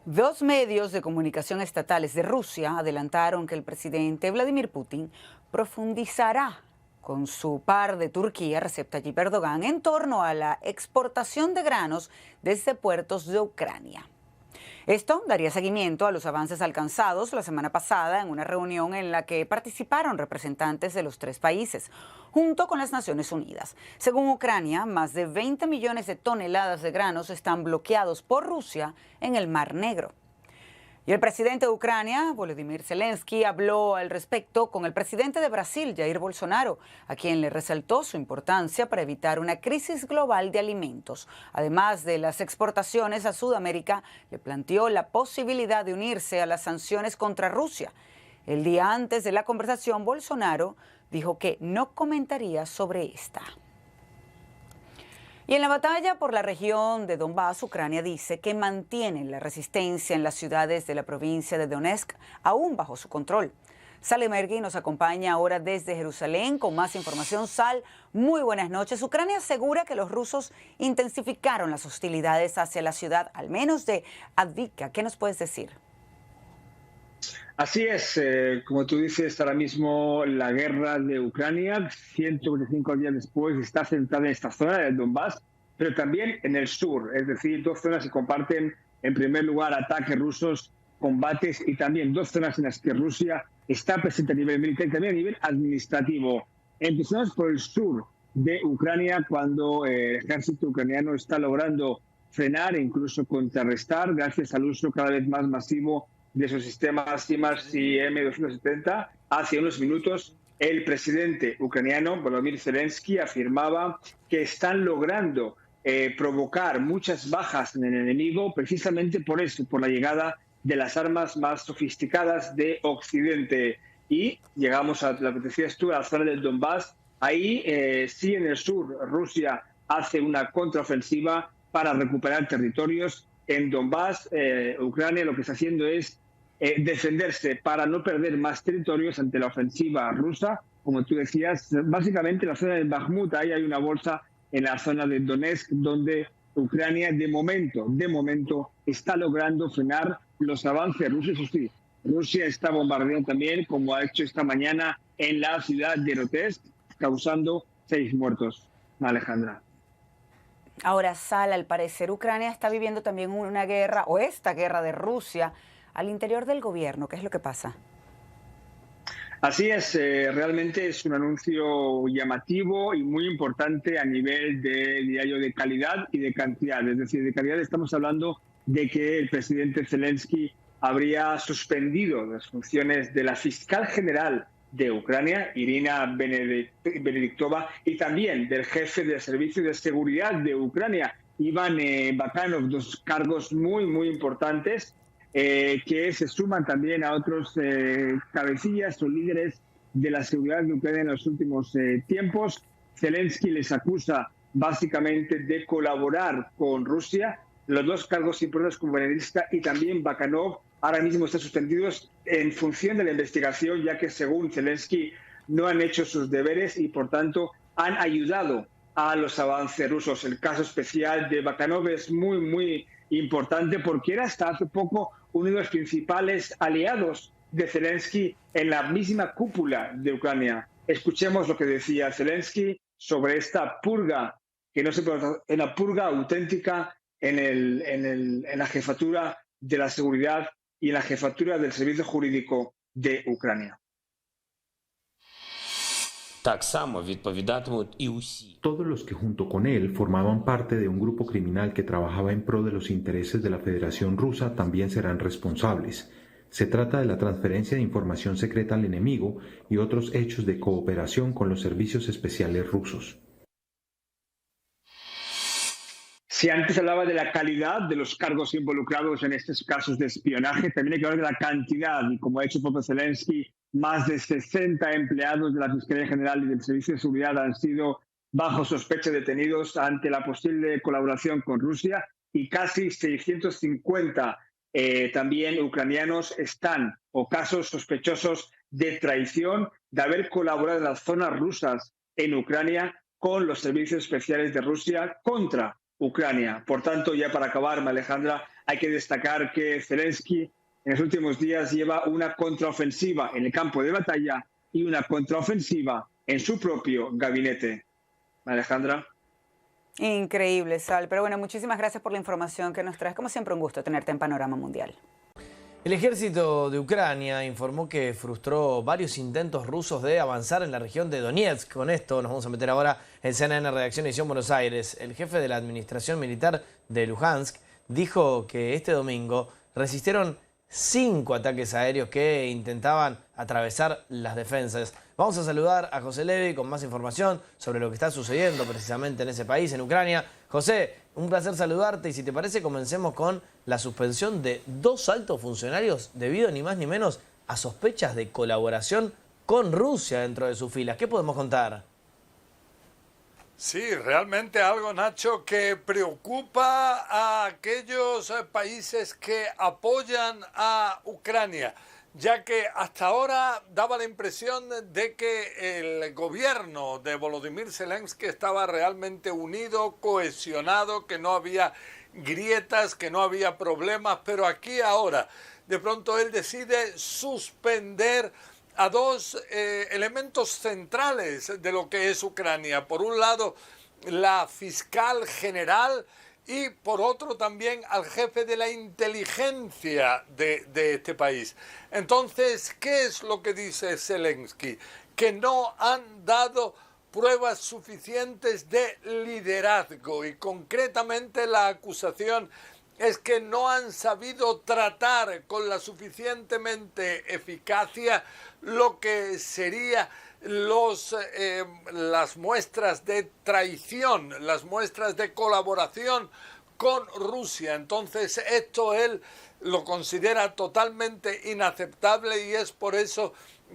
Dos medios de comunicación estatales de Rusia adelantaron que el presidente Vladimir Putin profundizará con su par de Turquía, Recep Tayyip Erdogan, en torno a la exportación de granos desde puertos de Ucrania. Esto daría seguimiento a los avances alcanzados la semana pasada en una reunión en la que participaron representantes de los tres países, junto con las Naciones Unidas. Según Ucrania, más de 20 millones de toneladas de granos están bloqueados por Rusia en el Mar Negro. Y el presidente de Ucrania, Volodymyr Zelensky, habló al respecto con el presidente de Brasil, Jair Bolsonaro, a quien le resaltó su importancia para evitar una crisis global de alimentos. Además de las exportaciones a Sudamérica, le planteó la posibilidad de unirse a las sanciones contra Rusia. El día antes de la conversación, Bolsonaro dijo que no comentaría sobre esta. Y en la batalla por la región de Donbass, Ucrania dice que mantiene la resistencia en las ciudades de la provincia de Donetsk aún bajo su control. Sal Emergui nos acompaña ahora desde Jerusalén con más información. Sal, muy buenas noches. Ucrania asegura que los rusos intensificaron las hostilidades hacia la ciudad, al menos de Avdiivka. ¿Qué nos puedes decir? Así es, como tú dices, ahora mismo la guerra de Ucrania, 125 días después, está centrada en esta zona del Donbass, pero también en el sur, es decir, dos zonas que comparten, en primer lugar, ataques rusos, combates, y también dos zonas en las que Rusia está presente a nivel militar y también a nivel administrativo. Empezamos por el sur de Ucrania, cuando el ejército ucraniano está logrando frenar e incluso contrarrestar, gracias al uso cada vez más masivo de sus sistemas HIMARS y M270. Hace unos minutos, el presidente ucraniano, Volodymyr Zelensky, afirmaba que están logrando provocar muchas bajas en el enemigo, precisamente por eso, por la llegada de las armas más sofisticadas de Occidente. Y llegamos a lo que decías tú, a la zona del Donbass. Ahí, sí, en el sur, Rusia hace una contraofensiva para recuperar territorios. En Donbass, Ucrania lo que está haciendo es defenderse para no perder más territorios ante la ofensiva rusa. Como tú decías, básicamente en la zona de Bakhmut, ahí hay una bolsa en la zona de Donetsk, donde Ucrania de momento está logrando frenar los avances rusos. Sí, Rusia está bombardeando también, como ha hecho esta mañana en la ciudad de Donetsk, causando 6 muertos. Alejandra. Ahora, Sal, al parecer Ucrania está viviendo también una guerra, o esta guerra de Rusia, al interior del gobierno. ¿Qué es lo que pasa? Así es, realmente es un anuncio llamativo y muy importante a nivel de diario de calidad y de cantidad. Es decir, de calidad estamos hablando de que el presidente Zelensky habría suspendido las funciones de la fiscal general de Ucrania, Irina Benediktova, y también del jefe del Servicio de Seguridad de Ucrania, Iván Bakanov, dos cargos muy importantes que se suman también a otros cabecillas o líderes de la seguridad de Ucrania en los últimos tiempos. Zelensky les acusa básicamente de colaborar con Rusia. Los dos cargos importantes como Benedicta y también Bakanov ahora mismo están suspendidos en función de la investigación, ya que según Zelensky no han hecho sus deberes y por tanto han ayudado a los avances rusos. El caso especial de Bakanov es muy importante porque era hasta hace poco uno de los principales aliados de Zelensky en la misma cúpula de Ucrania. Escuchemos lo que decía Zelensky sobre esta purga, que no se puede, en la purga auténtica en la jefatura de la seguridad y en la jefatura del servicio jurídico de Ucrania. Todos los que junto con él formaban parte de un grupo criminal que trabajaba en pro de los intereses de la Federación Rusa también serán responsables. Se trata de la transferencia de información secreta al enemigo y otros hechos de cooperación con los servicios especiales rusos. Si antes hablaba de la calidad de los cargos involucrados en estos casos de espionaje, también hay que hablar de la cantidad. Y como ha hecho propio Zelensky, más de 60 empleados de la Fiscalía General y del Servicio de Seguridad han sido bajo sospecha detenidos ante la posible colaboración con Rusia y casi 650 también ucranianos están o casos sospechosos de traición, de haber colaborado en las zonas rusas en Ucrania con los servicios especiales de Rusia contra Ucrania. Por tanto, ya para acabar, Alejandra, hay que destacar que Zelensky en los últimos días lleva una contraofensiva en el campo de batalla y una contraofensiva en su propio gabinete. Alejandra. Increíble, Sal. Pero bueno, muchísimas gracias por la información que nos traes. Como siempre, un gusto tenerte en Panorama Mundial. El ejército de Ucrania informó que frustró varios intentos rusos de avanzar en la región de Donetsk. Con esto nos vamos a meter ahora en CNN Redacción Edición Buenos Aires. El jefe de la administración militar de Luhansk dijo que este domingo resistieron 5 ataques aéreos que intentaban atravesar las defensas. Vamos a saludar a José Levi con más información sobre lo que está sucediendo precisamente en ese país, en Ucrania. José, un placer saludarte y si te parece comencemos con la suspensión de 2 altos funcionarios debido ni más ni menos a sospechas de colaboración con Rusia dentro de sus filas. ¿Qué podemos contar? Sí, realmente algo, Nacho, que preocupa a aquellos países que apoyan a Ucrania, ya que hasta ahora daba la impresión de que el gobierno de Volodymyr Zelensky estaba realmente unido, cohesionado, que no había grietas, que no había problemas, pero aquí ahora, de pronto él decide suspender a 2 elementos centrales de lo que es Ucrania. Por un lado, la fiscal general y por otro también al jefe de la inteligencia de este país. Entonces, ¿qué es lo que dice Zelensky? Que no han dado pruebas suficientes de liderazgo y concretamente la acusación es que no han sabido tratar con la suficientemente eficacia lo que sería las muestras de traición, las muestras de colaboración con Rusia. Entonces esto él lo considera totalmente inaceptable y es por eso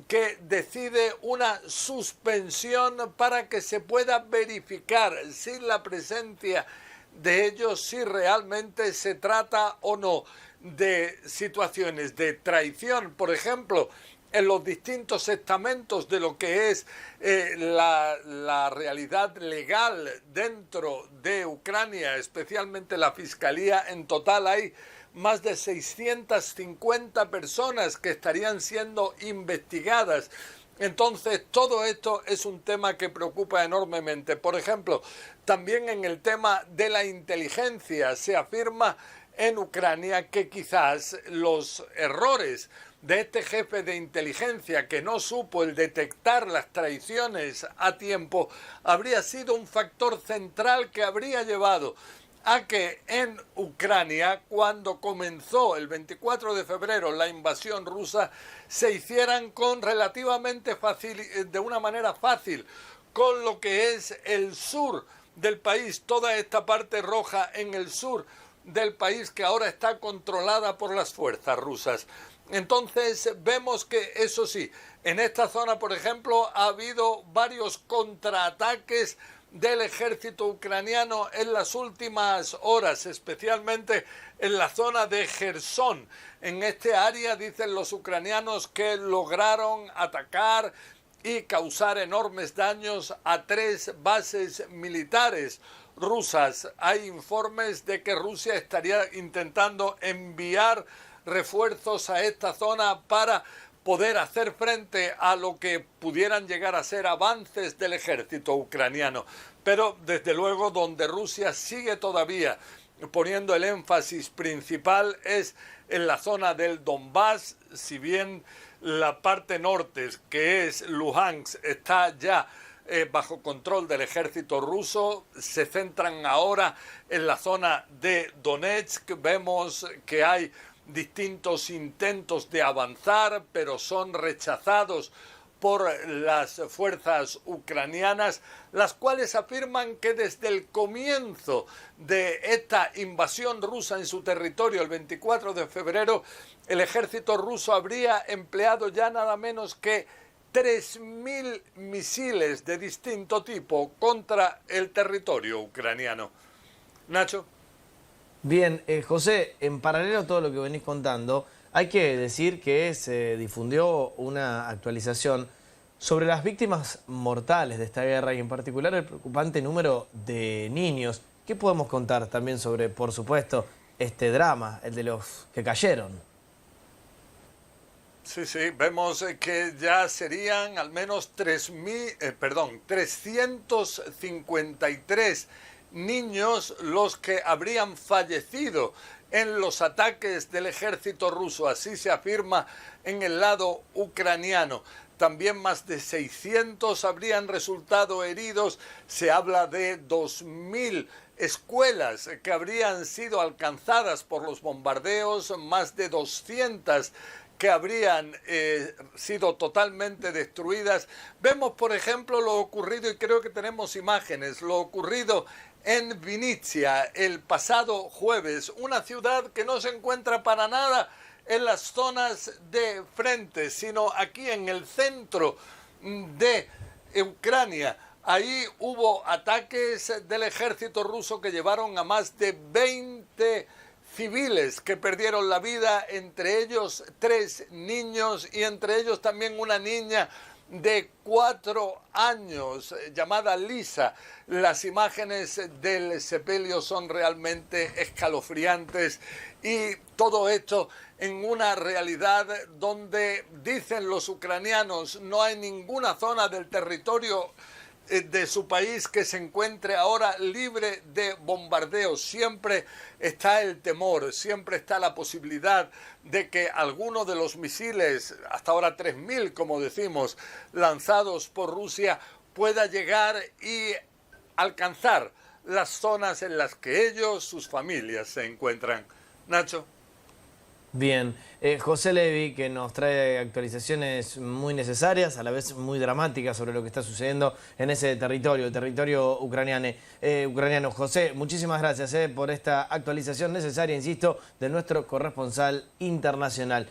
que decide una suspensión para que se pueda verificar sin la presencia de ellos si realmente se trata o no de situaciones de traición, por ejemplo, en los distintos estamentos de lo que es la realidad legal dentro de Ucrania, especialmente la Fiscalía. En total hay más de 650 personas que estarían siendo investigadas. Entonces, todo esto es un tema que preocupa enormemente. Por ejemplo, también en el tema de la inteligencia se afirma en Ucrania que quizás los errores de este jefe de inteligencia que no supo el detectar las traiciones a tiempo habría sido un factor central que habría llevado a que en Ucrania, cuando comenzó el 24 de febrero la invasión rusa, se hicieran con relativamente fácil, de una manera fácil, con lo que es el sur del país, toda esta parte roja en el sur del país que ahora está controlada por las fuerzas rusas. Entonces vemos que, eso sí, en esta zona, por ejemplo, ha habido varios contraataques del ejército ucraniano en las últimas horas, especialmente en la zona de Jersón. En este área dicen los ucranianos que lograron atacar y causar enormes daños a 3 bases militares rusas. Hay informes de que Rusia estaría intentando enviar refuerzos a esta zona para poder hacer frente a lo que pudieran llegar a ser avances del ejército ucraniano. Pero desde luego donde Rusia sigue todavía poniendo el énfasis principal es en la zona del Donbass, si bien la parte norte, que es Luhansk, está ya bajo control del ejército ruso. Se centran ahora en la zona de Donetsk. Vemos que hay distintos intentos de avanzar, pero son rechazados por las fuerzas ucranianas, las cuales afirman que desde el comienzo de esta invasión rusa en su territorio, el 24 de febrero, el ejército ruso habría empleado ya nada menos que 3.000 misiles de distinto tipo contra el territorio ucraniano. Nacho. Bien, José, en paralelo a todo lo que venís contando, hay que decir que se difundió una actualización sobre las víctimas mortales de esta guerra y en particular el preocupante número de niños. ¿Qué podemos contar también sobre, por supuesto, este drama, el de los que cayeron? Sí, sí, vemos que ya serían al menos 353 niños los que habrían fallecido en los ataques del ejército ruso, así se afirma en el lado ucraniano. También más de 600 habrían resultado heridos. Se habla de 2000 escuelas que habrían sido alcanzadas por los bombardeos, más de 200 que habrían sido totalmente destruidas. Vemos, por ejemplo, lo ocurrido, y creo que tenemos imágenes, lo ocurrido en Vinnytsia el pasado jueves, una ciudad que no se encuentra para nada en las zonas de frente, sino aquí en el centro de Ucrania. Ahí hubo ataques del ejército ruso que llevaron a más de 20 civiles que perdieron la vida, entre ellos 3 niños y entre ellos también una niña de 4 años llamada Lisa. Las imágenes del sepelio son realmente escalofriantes y todo esto en una realidad donde, dicen los ucranianos, no hay ninguna zona del territorio de su país que se encuentre ahora libre de bombardeos. Siempre está el temor, siempre está la posibilidad de que alguno de los misiles, hasta ahora 3000 como decimos, lanzados por Rusia, pueda llegar y alcanzar las zonas en las que ellos, sus familias se encuentran. Nacho. Bien, José Levi, que nos trae actualizaciones muy necesarias, a la vez muy dramáticas sobre lo que está sucediendo en ese territorio, el territorio ucraniano. José, muchísimas gracias por esta actualización necesaria, insisto, de nuestro corresponsal internacional.